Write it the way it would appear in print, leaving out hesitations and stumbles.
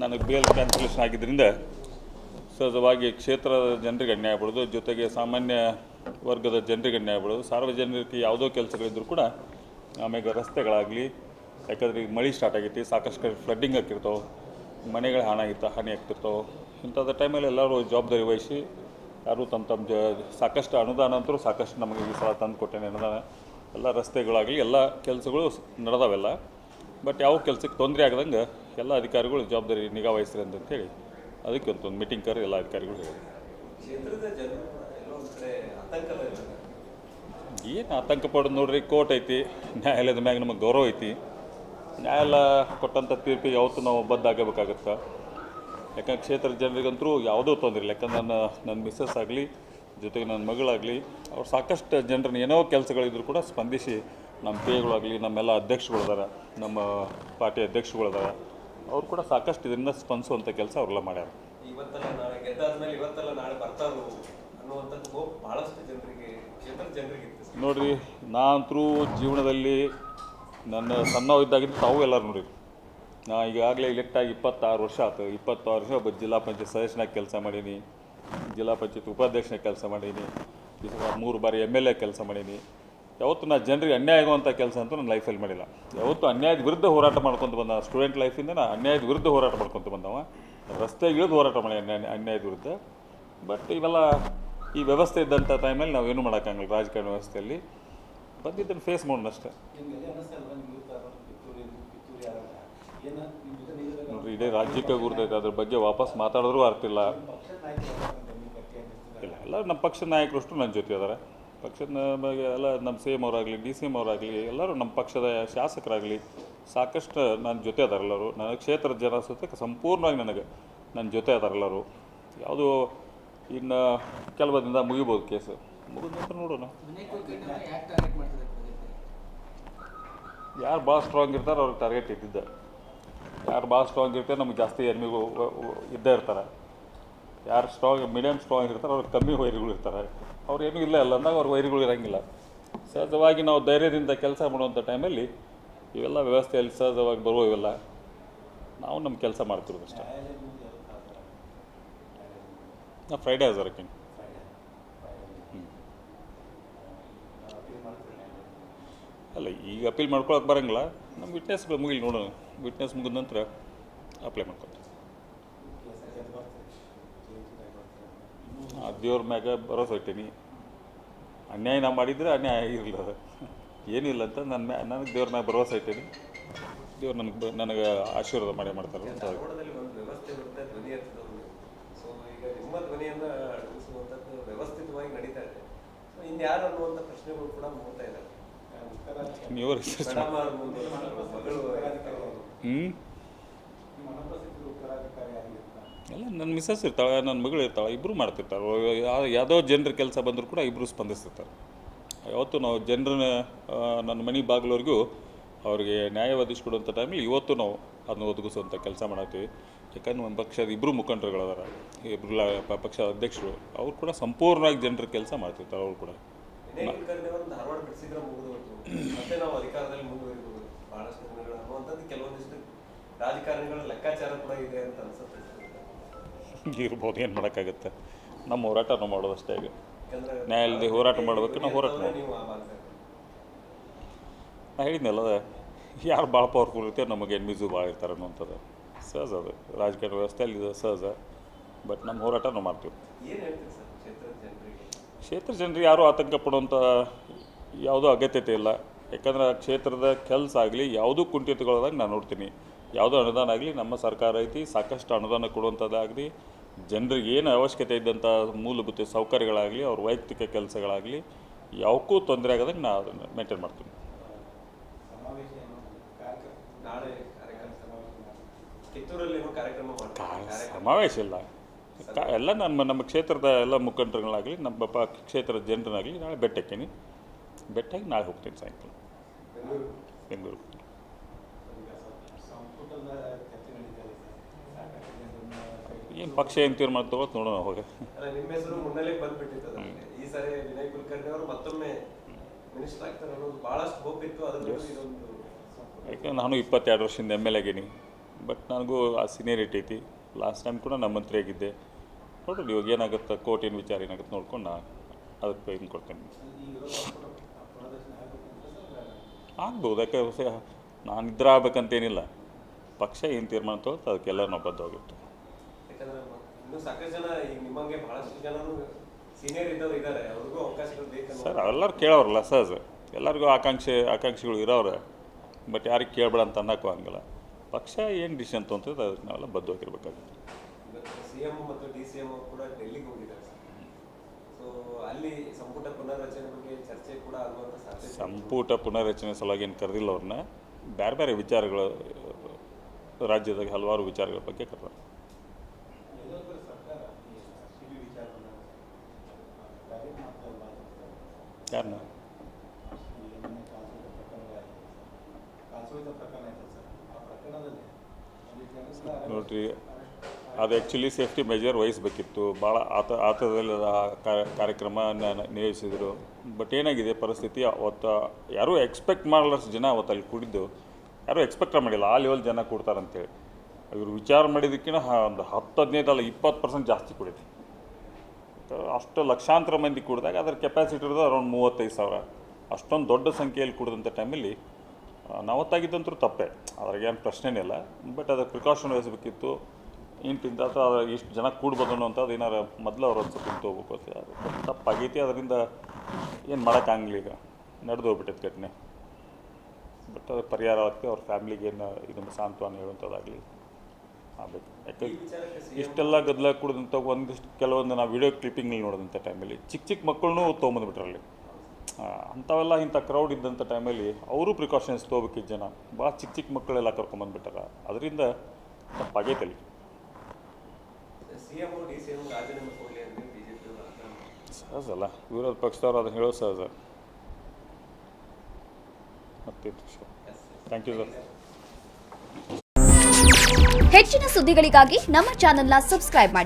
ನನಗೆ bale cancellation ಆಗಿದ್ದರಿಂದ ಸಹಜವಾಗಿ ಕ್ಷೇತ್ರದ ಜನರಿಗೆ ಅನ್ಯಾಯ ಆಗ್ಬಿಡೋದು, ಜೊತೆಗೆ ಸಾಮಾನ್ಯ ವರ್ಗದ ಜನರಿಗೆ ಅನ್ಯಾಯ ಆಗ್ಬಿಡೋದು, ಸಾರ್ವಜನಿಕರಿಗೆ ಯಾವುದೋ ಕೆಲಸಗಳಿದ್ದರೂ ಕೂಡ ಆಮೇಲೆ ರಸ್ತೆಗಳಾಗಲಿ, ಯಾಕಂದರೆ ಈಗ ಮಳೆ ಸ್ಟಾರ್ಟ್ ಆಗೈತಿ, ಸಾಕಷ್ಟು ಕಡೆ ಫ್ಲಡ್ಡಿಂಗ್ ಆಗ್ತಿರ್ತಾವೆ, ಮನೆಗಳ ಹಾನಿ ಆಗ್ತಿರ್ತಾವೆ. ಇಂಥದ್ದು ಟೈಮಲ್ಲಿ ಎಲ್ಲರೂ ಜವಾಬ್ದಾರಿ ವಹಿಸಿ ಯಾರು ತಮ್ಮ ಸಾಕಷ್ಟು ಅನುದಾನ ಅಂತರೂ ಸಾಕಷ್ಟು ನಮಗೆ ಈ ಸಲ ತಂದು ಕೊಟ್ಟೇನೆ ಅನುದಾನ. ಎಲ್ಲ ರಸ್ತೆಗಳಾಗಲಿ ಎಲ್ಲ ಕೆಲಸಗಳು ನಡೆದಾವೆಲ್ಲ. ಬಟ್ ಯಾವ ಕೆಲಸಕ್ಕೆ ತೊಂದರೆ ಆಗದಂಗೆ ಎಲ್ಲ ಅಧಿಕಾರಿಗಳು ಜವಾಬ್ದಾರಿ ನಿಗಾ ವಹಿಸ್ರಿ ಅಂತೇಳಿ ಅದಕ್ಕೆ ಒಂದು ಮೀಟಿಂಗ್ ಕರೆದು ಎಲ್ಲ ಅಧಿಕಾರಿಗಳು ಹೇಳಿದ್ರು. ಏನು ಆತಂಕ ಪಡೋದು ನೋಡ್ರಿ, ಕೋರ್ಟ್ ಐತಿ, ನ್ಯಾಯಾಲಯದ ಮ್ಯಾಗ ನಮಗೆ ಗೌರವ ಐತಿ. ನ್ಯಾಯಾಲಯ ಕೊಟ್ಟಂಥ ತೀರ್ಪಿಗೆ ಯಾವತ್ತೂ ನಾವು ಬದ್ಧಾಗಬೇಕಾಗತ್ತೆ. ಯಾಕಂದ್ರೆ ಕ್ಷೇತ್ರದ ಜನರಿಗಂತರೂ ಯಾವುದೂ ತೊಂದರೆ ಇಲ್ಲ. ಯಾಕಂದ್ರೆ ನನ್ನ ಮಿಸ್ಸಸ್ ಆಗಲಿ, ಜೊತೆಗೆ ನನ್ನ ಮಗಳಾಗಲಿ, ಅವ್ರು ಸಾಕಷ್ಟು ಜನರನ್ನ ಏನೋ ಕೆಲಸಗಳಿದ್ರು ಕೂಡ ಸ್ಪಂದಿಸಿ ನಮ್ಮ ಪೇಗಳಾಗಲಿ, ನಮ್ಮೆಲ್ಲ ಅಧ್ಯಕ್ಷಗಳಿದಾರ, ನಮ್ಮ ಪಾರ್ಟಿ ಅಧ್ಯಕ್ಷಗಳಿದಾರ, ಅವ್ರು ಕೂಡ ಸಾಕಷ್ಟು ಇದರಿಂದ ಸ್ಪಂದಿಸುವಂಥ ಕೆಲಸ ಅವರೆಲ್ಲ ಮಾಡ್ಯಾರ. ಇವತ್ತೆಲ್ಲ ನಾಳೆ ಗೆದ್ದಾದ್ಮೇಲೆ ಇವತ್ತೆಲ್ಲ ನಾಳೆ ಬರ್ತಾರೋ ಅನ್ನುವಂಥದ್ದು ಹೋಪ್ ಭಾಳಷ್ಟು ಜನರಿಗೆ ಕ್ಷೇತ್ರದ ಜನರಿಗೆ ನೋಡಿರಿ, ನಾನಂತರೂ ಜೀವನದಲ್ಲಿ ನನ್ನ ಸಣ್ಣವಿದ್ದಾಗಿದ್ದು ತಾವು ಎಲ್ಲರೂ ನೋಡಿರಿ. ನಾ ಈಗಾಗಲೇ ಇಲೆಕ್ಟಾಗಿ 26 ವರ್ಷ ಆಯ್ತು. 26 ವರ್ಷ ಒಬ್ಬ ಜಿಲ್ಲಾ ಪಂಚಾಯತ್ ಸದಸ್ಯನಾಗಿ ಕೆಲಸ ಮಾಡೀನಿ, ಜಿಲ್ಲಾ ಪಂಚಾಯತ್ ಉಪಾಧ್ಯಕ್ಷನಾಗಿ ಕೆಲಸ ಮಾಡೀನಿ, ಈ ಸಲ 3 ಬಾರಿ MLA ಕೆಲಸ ಮಾಡೀನಿ. ಯಾವತ್ತೂ ನಾ ಜನರಿಗೆ ಅನ್ಯಾಯ ಆಗುವಂಥ ಕೆಲಸ ಅಂತೂ ನನ್ನ ಲೈಫಲ್ಲಿ ಮಾಡಿಲ್ಲ. ಯಾವತ್ತೂ ಅನ್ಯಾಯದ ವಿರುದ್ಧ ಹೋರಾಟ ಮಾಡ್ಕೊತ ಬಂದ. ಸ್ಟೂಡೆಂಟ್ ಲೈಫಿಂದ ನಾ ಅನ್ಯಾಯದ ವಿರುದ್ಧ ಹೋರಾಟ ಮಾಡ್ಕೊತ ಬಂದವ. ರಸ್ತೆಗೆ ಇಳಿದು ಹೋರಾಟ ಮಾಡಿ ಅನ್ಯಾಯದ ವಿರುದ್ಧ. ಬಟ್ ಇವೆಲ್ಲ ಈ ವ್ಯವಸ್ಥೆ ಇದ್ದಂಥ ಟೈಮಲ್ಲಿ ನಾವೇನು ಮಾಡೋಕ್ಕಾಗಲ್ಲ. ರಾಜಕಾರಣ ವ್ಯವಸ್ಥೆಯಲ್ಲಿ ಬಂದಿದ್ದನ್ನು ಫೇಸ್ ಮಾಡೋಣ ಅಷ್ಟೇ. ನೋಡಿರಿ, ಇಡೀ ರಾಜ್ಯಕ್ಕೆ ಗುರ್ತೈತೆ, ಅದ್ರ ಬಗ್ಗೆ ವಾಪಸ್ ಮಾತಾಡಿದ್ರೂ ಅರ್ತಿಲ್ಲ. ಇಲ್ಲ, ಎಲ್ಲ ನಮ್ಮ ಪಕ್ಷದ ನಾಯಕರು ಅಷ್ಟು ನನ್ನ ಜೊತೆ ಅದಾರೆ. ಪಕ್ಷದ ಬಗ್ಗೆ ಎಲ್ಲ ನಮ್ಮ CM ಅವರಾಗಲಿ, DCM ಅವರಾಗಲಿ, ಎಲ್ಲರೂ ನಮ್ಮ ಪಕ್ಷದ ಶಾಸಕರಾಗಲಿ ಸಾಕಷ್ಟು ನನ್ನ ಜೊತೆ ಅದಾರೆ ಎಲ್ಲರೂ. ನನಗೆ ಕ್ಷೇತ್ರದ ಜನ ಸುತ್ತ ಸಂಪೂರ್ಣವಾಗಿ ನನ್ನ ಜೊತೆ ಅದಾರೆ ಎಲ್ಲರೂ. ಯಾವುದು ಇನ್ನು ಕೆಲವು ದಿನದಿಂದ ಮುಗಿಬೋದು ಕೇಸು. ಮುಗಿದ ನಂತರ ನೋಡೋಣ. ಯಾರು ಭಾಳ ಸ್ಟ್ರಾಂಗ್ ಇರ್ತಾರೆ ಅವ್ರಿಗೆ ಟಾರ್ಗೆಟ್ ಇದ್ದಿದ್ದ. ಯಾರು ಭಾಳ ಸ್ಟ್ರಾಂಗ್ ಇರ್ತಾರೆ ನಮಗೆ ಜಾಸ್ತಿ ಎನಿಮಿಗಳು ಇದ್ದೇ ಇರ್ತಾರೆ. ಯಾರು ಮೀಡಿಯಮ್ ಸ್ಟ್ರಾಂಗ್ ಇರ್ತಾರೆ ಅವ್ರಿಗೆ ಕಮ್ಮಿ ವೈರಿಗಳು ಇರ್ತಾರೆ. ಅವ್ರು ಏನೂ ಇಲ್ಲ ಅಂದಾಗ ಅವ್ರ ವೈರಿಗಳು ಇರೋಂಗಿಲ್ಲ. ಸಹಜವಾಗಿ ನಾವು ಧೈರ್ಯದಿಂದ ಕೆಲಸ ಮಾಡುವಂಥ ಟೈಮಲ್ಲಿ ಇವೆಲ್ಲ ವ್ಯವಸ್ಥೆಯಲ್ಲಿ ಸಹಜವಾಗಿ ಬರುವ ಇವೆಲ್ಲ ನಾವು ನಮ್ಮ ಕೆಲಸ ಮಾಡ್ತಿರೋದು ಅಷ್ಟೇ. ನಾ ಫ್ರೈಡೇ ಹಜಾರಕ್ಕಿಂತ ಅಲ್ಲ, ಈಗ ಅಪೀಲ್ ಮಾಡ್ಕೊಳಕ್ಕೆ ಬರೋಂಗಿಲ್ಲ. ನಮ್ಮ ವಿಟ್ನೆಸ್ ಮುಗಿಲಿ ನೋಡೋಣ. ವಿಟ್ನೆಸ್ ಮುಗಿದ ನಂತರ ಅಪ್ಲೈ ಮಾಡ್ಕೊತೀವಿ. ದೇವ್ರ ಮ್ಯಾಗ ಭರೋಸೆ ಇಟ್ಟೀನಿ. ಅನ್ಯಾಯ ನಾವು ಮಾಡಿದರೆ ಅನ್ಯಾಯ ಇರಲಿಲ್ಲ, ಏನಿಲ್ಲ ಅಂತ ನನಗೆ ದೇವ್ರ ಮ್ಯಾಗ ಭರವಸೆ ಇಟ್ಟೀನಿ. ದೇವ್ರು ನನಗೆ ಆಶೀರ್ವಾದ ಮಾಡ್ತಾರೆ. ನೀವು ರಿಸರ್ಚ್ ಎಲ್ಲ ನನ್ನ ಮಿಸ್ಸಸ್ ಇರ್ತಾಳೆ, ನನ್ನ ಮಗಳು ಇರ್ತಾಳೆ, ಇಬ್ಬರು ಮಾಡ್ತಿರ್ತಾರೆ. ಯಾವುದೋ ಜನರ ಕೆಲಸ ಬಂದರೂ ಕೂಡ ಇಬ್ಬರು ಸ್ಪಂದಿಸ್ತಿರ್ತಾರೆ. ಯಾವತ್ತು ನಾವು ಜನರನ್ನ ನನ್ನ ಮನೆ ಬಾಗಿಲವರೆಗೂ ಅವ್ರಿಗೆ ನ್ಯಾಯ ಒದಗಿಸ್ಕೊಡುವಂಥ ಟೈಮಲ್ಲಿ ಇವತ್ತು ನಾವು ಅದನ್ನ ಒದಗಿಸುವಂಥ ಕೆಲಸ ಮಾಡತ್ತೀವಿ. ಯಾಕಂದ್ರೆ ನಮ್ಮ ಪಕ್ಷದ ಇಬ್ಬರು ಮುಖಂಡರುಗಳದಾರ, ಇಬ್ಬರು ಪಕ್ಷದ ಅಧ್ಯಕ್ಷರು, ಅವ್ರು ಕೂಡ ಸಂಪೂರ್ಣವಾಗಿ ಜನರ ಕೆಲಸ ಮಾಡ್ತಿರ್ತಾರೆ. ಅವ್ರು ಕೂಡ ಇರ್ಬೋದು, ಏನು ಮಾಡೋಕ್ಕಾಗತ್ತೆ. ನಮ್ಮ ಹೋರಾಟ ನಾವು ಮಾಡೋದಷ್ಟೇ. ಈಗ ನ್ಯಾಯಾಲಯದ ಹೋರಾಟ ಮಾಡಬೇಕು, ನಾವು ಹೋರಾಟ ಮಾಡಿ. ನಾ ಹೇಳಿದ್ನಲ್ಲ, ಯಾರು ಭಾಳ ಪವರ್ಫುಲ್ ಇರ್ತಾರೆ ನಮಗೆ ಎನ್ಮಿಸು ಭಾಳ ಇರ್ತಾರೆ ಅನ್ನೋಂಥದ್ದು ಸಹಜ. ಅದು ರಾಜಕೀಯ ವ್ಯವಸ್ಥೆಯಲ್ಲಿ ಇದು ಸಹಜ. ಬಟ್ ನಮ್ಮ ಹೋರಾಟ ನಾವು ಮಾಡ್ತೀವಿ. ಕ್ಷೇತ್ರ ಜನರಿಗೆ ಯಾರೂ ಆತಂಕ ಪಡುವಂಥ ಯಾವುದೂ ಅಗತ್ಯತೆ ಇಲ್ಲ. ಯಾಕಂದ್ರೆ ಆ ಕ್ಷೇತ್ರದ ಕೆಲಸ ಆಗಲಿ ಯಾವುದೂ ಕುಂಠಿತಗೊಳ್ಳೋದಾಗ ನಾನು ನೋಡ್ತೀನಿ. ಯಾವುದೋ ಅನುದಾನ ಆಗಲಿ ನಮ್ಮ ಸರ್ಕಾರ ಐತಿ, ಸಾಕಷ್ಟು ಅನುದಾನ ಕೊಡುವಂಥದ್ದಾಗಲಿ, ಜನರಿಗೆ ಏನು ಅವಶ್ಯಕತೆ ಇದ್ದಂಥ ಮೂಲಭೂತ ಸೌಕರ್ಯಗಳಾಗಲಿ, ಅವ್ರ ವೈಯಕ್ತಿಕ ಕೆಲಸಗಳಾಗಲಿ ಯಾವಕ್ಕೂ ತೊಂದರೆ ಆಗೋದಾಗ ನಾನು ಅದನ್ನು ಮೇಂಟೈನ್ ಮಾಡ್ತೀನಿ. ಸಮಾವೇಶ ಇಲ್ಲ, ಎಲ್ಲ ನಮ್ಮ ಕ್ಷೇತ್ರದ ಎಲ್ಲ ಮುಖಂಡರುಗಳಾಗಲಿ, ನಮ್ಮ ಕ್ಷೇತ್ರದ ಜನರನ್ನಾಗಲಿ ನಾಳೆ ಬೆಟ್ಟಾಕೀನಿ. ಬೆಟ್ಟಾಗಿ ನಾಳೆ ಹೋಗ್ತೀನಿ ಸಾಯಂಕಾಲ ಬೆಂಗಳೂರು. ಏನು ಪಕ್ಷ ಏನು ತೀರ್ಮಾನ ತಗೋತ ನೋಡೋಣ. ಹೋಗಿ ಯಾಕಂದ್ರೆ ನಾನು 22 ವರ್ಷದಿಂದ MLA ಆಗೀನಿ. ಬಟ್ ನನಗೂ ಆ ಸೀನಿಯರಿಟಿ ಐತಿ. ಲಾಸ್ಟ್ ಟೈಮ್ ಕೂಡ ನಾನು ಮಂತ್ರಿ ಆಗಿದ್ದೆ. ನೋಡ್ರಿ ಇವಾಗ ಏನಾಗುತ್ತೆ, ಕೋರ್ಟಿನ ವಿಚಾರ ಏನಾಗುತ್ತೆ ನೋಡ್ಕೊಂಡು ನಾನು ಅದಕ್ಕೆ ಹಿಂಗೆ ಕೊಡ್ತೇನೆ. ಆಗ್ಬೋದು, ಯಾಕೆ ನಾನು ಇದ್ರೆ ಆಗ್ಬೇಕಂತೇನಿಲ್ಲ. ಪಕ್ಷ ಏನು ತೀರ್ಮಾನ ತೊಗೊಳ್ತು ಅದಕ್ಕೆಲ್ಲ ನಾವು ಬದ್ಧವಾಗಿತ್ತು. ಯಾಕಂದ್ರೆ ಇನ್ನೂ ಸಾಕಷ್ಟು ಜನ ಈಗ ನಿಮ್ಮಂಗೆ ಬಹಳಷ್ಟು ಜನನು ಸೀನಿಯರ್ ಇದ್ದವ್ರು ಇದ್ದಾರೆ, ಅವ್ರಿಗೂ ಅವಕಾಶಗಳು ಬೇಕು ಸರ್ ಎಲ್ಲರೂ ಕೇಳೋರಲ್ಲ ಸಹಜ, ಎಲ್ಲರಿಗೂ ಆಕಾಂಕ್ಷೆಗಳು ಇರೋರೆ. ಬಟ್ ಯಾರಿಗೆ ಕೇಳಬೇಡ ಅಂತ ಅನ್ನೋಕ್ಕೂ ಹಂಗಲ್ಲ. ಪಕ್ಷ ಏನು ಡಿಸಿಷನ್ ತೊಗೊಂತದೆ ಅದಕ್ಕೆ ನಾವೆಲ್ಲ ಬದ್ಧವಾಗಿರ್ಬೇಕಾಗುತ್ತೆ. CM ಮತ್ತು DCM ಕೂಡ ಡೆಲ್ಲಿಗೆ ಹೋಗಿದ್ದಾರೆ ಸರ್. ಸೊ ಅಲ್ಲಿ ಸಂಪುಟ ಪುನರ್ರಚನೆ ಬಗ್ಗೆ ಚರ್ಚೆ ಕೂಡ ಆಗುವಂಥ ಸಾಧ್ಯತೆ. ಸಂಪುಟ ಪುನರ್ರಚನೆ ಸಲುವಾಗಿ ಏನು ಕರೆದಿಲ್ಲ ಅವ್ರನ್ನ, ಬೇರೆ ಬೇರೆ ವಿಚಾರಗಳು, ರಾಜ್ಯದಾಗ ಹಲವಾರು ವಿಚಾರಗಳ ಬಗ್ಗೆ ಕರೆದ. ಯಾರನ್ನ ನೋಡ್ರಿ, ಅದು ಆ್ಯಕ್ಚುಲಿ ಸೇಫ್ಟಿ ಮೆಜರ್ ವಹಿಸಬೇಕಿತ್ತು. ಭಾಳ ಆತದಲ್ಲಿ ಕಾರ್ಯಕ್ರಮ ನಿಯೋಜಿಸಿದರು. ಬಟ್ ಏನಾಗಿದೆ ಪರಿಸ್ಥಿತಿ, ಅವತ್ತು ಯಾರೂ ಎಕ್ಸ್ಪೆಕ್ಟ್ ಮಾಡಲಷ್ಟು ಜನ ಅವತ್ತು ಅಲ್ಲಿ ಕೂಡಿದ್ದು ಯಾರೂ ಎಕ್ಸ್ಪೆಕ್ಟ್ ಮಾಡಿಲ್ಲ ಆ ಲೆವೆಲ್ ಜನ ಕೂಡ್ತಾರಂತೇಳಿ. ಇವರು ವಿಚಾರ ಮಾಡಿದ್ದಕ್ಕಿಂತ ಒಂದು 10-15 ಅಲ್ಲ 20% ಜಾಸ್ತಿ ಕೂಡಿದೆ. ಅಷ್ಟು ಲಕ್ಷಾಂತರ ಮಂದಿ ಕೂಡಿದಾಗ ಅದರ ಕೆಪಾಸಿಟಿ ಇರೋದು ಅರೌಂಡ್ 35,000. ಅಷ್ಟೊಂದು ದೊಡ್ಡ ಸಂಖ್ಯೆಯಲ್ಲಿ ಕೂಡಿದಂಥ ಟೈಮಲ್ಲಿ ನಾವತ್ತಾಗಿದ್ದಂತೂ ತಪ್ಪೇ, ಅದ್ರಾಗೇನು ಪ್ರಶ್ನೆನೇ ಇಲ್ಲ. ಬಟ್ ಅದಕ್ಕೆ ಪ್ರಿಕಾಷನ್ ವಹಿಸಬೇಕಿತ್ತು. ಇಂತಿಂತ ಅಥವಾ ಇಷ್ಟು ಜನ ಕೂಡ್ಬೋದು ಅನ್ನೋಂಥದ್ದು ಏನಾರು ಮೊದಲು ಅವ್ರು ಒಂದು ಸ್ವಲ್ಪ ತೊಗೋಬೇಕು ಅಂತ. ಅದು ತಪ್ಪಾಗೈತಿ, ಅದರಿಂದ ಏನು ಮಾಡೋಕ್ಕಾಗಲಿಲ್ಲ. ಈಗ ನಡೆದು ಹೋಗ್ಬಿಟ್ಟೈತೆ ಘಟನೆ. ಬಟ್ ಅದು ಪರಿಹಾರ ಆಗ್ತದೆ. ಅವ್ರ ಫ್ಯಾಮ್ಲಿಗೆ ಏನು ಇದನ್ನು ಸಾಂತ್ವನ ಹೇಳುವಂಥದ್ದಾಗಲಿ ಆಗಬೇಕು. ಯಾಕೆ ಇಷ್ಟೆಲ್ಲ ಗದ್ದಲ ಕೂಡಿದಂಥ ಒಂದಿಷ್ಟು ಕೆಲವೊಂದು ನಾವು ವಿಡಿಯೋ ಕ್ಲಿಪ್ಪಿಂಗ್ನಲ್ಲಿ ನೋಡಿದಂಥ ಟೈಮಲ್ಲಿ ಚಿಕ್ಕ ಮಕ್ಕಳನ್ನೂ ತೊಗೊಂಬಂದುಬಿಟ್ರಲ್ಲಿ. ಅಂಥವೆಲ್ಲ ಇಂಥ ಕ್ರೌಡ್ ಇದ್ದಂಥ ಟೈಮಲ್ಲಿ ಅವರು ಪ್ರಿಕಾಷನ್ಸ್ ತೊಗೋಬೇಕಿದ್ದ ಜನ ಭಾಳ ಚಿಕ್ಕ ಮಕ್ಕಳೆಲ್ಲ ಕರ್ಕೊಂಬಂದುಬಿಟ್ಟಾರ. ಅದರಿಂದ ತಪ್ಪಾಗೈತಲ್ಲಿ. CM DCM ರಾಜೀನಾಮೆ ಕೊಡಲಿ ಅಂತ BJP ಸಹಜ ಅಲ್ಲ, ವಿರೋಧ ಪಕ್ಷದವ್ರು ಅದನ್ನು ಹೇಳೋದು ಸಹಜ. ಮತ್ತೆ ಥ್ಯಾಂಕ್ ಯು ಸರ್. ಹೆಚ್ಚಿನ ಸುದ್ದಿಗಳಿಗಾಗಿ ನಮ್ಮ ಚಾನೆಲ್ನ ಸಬ್ಸ್ಕ್ರೈಬ್ ಮಾಡಿ.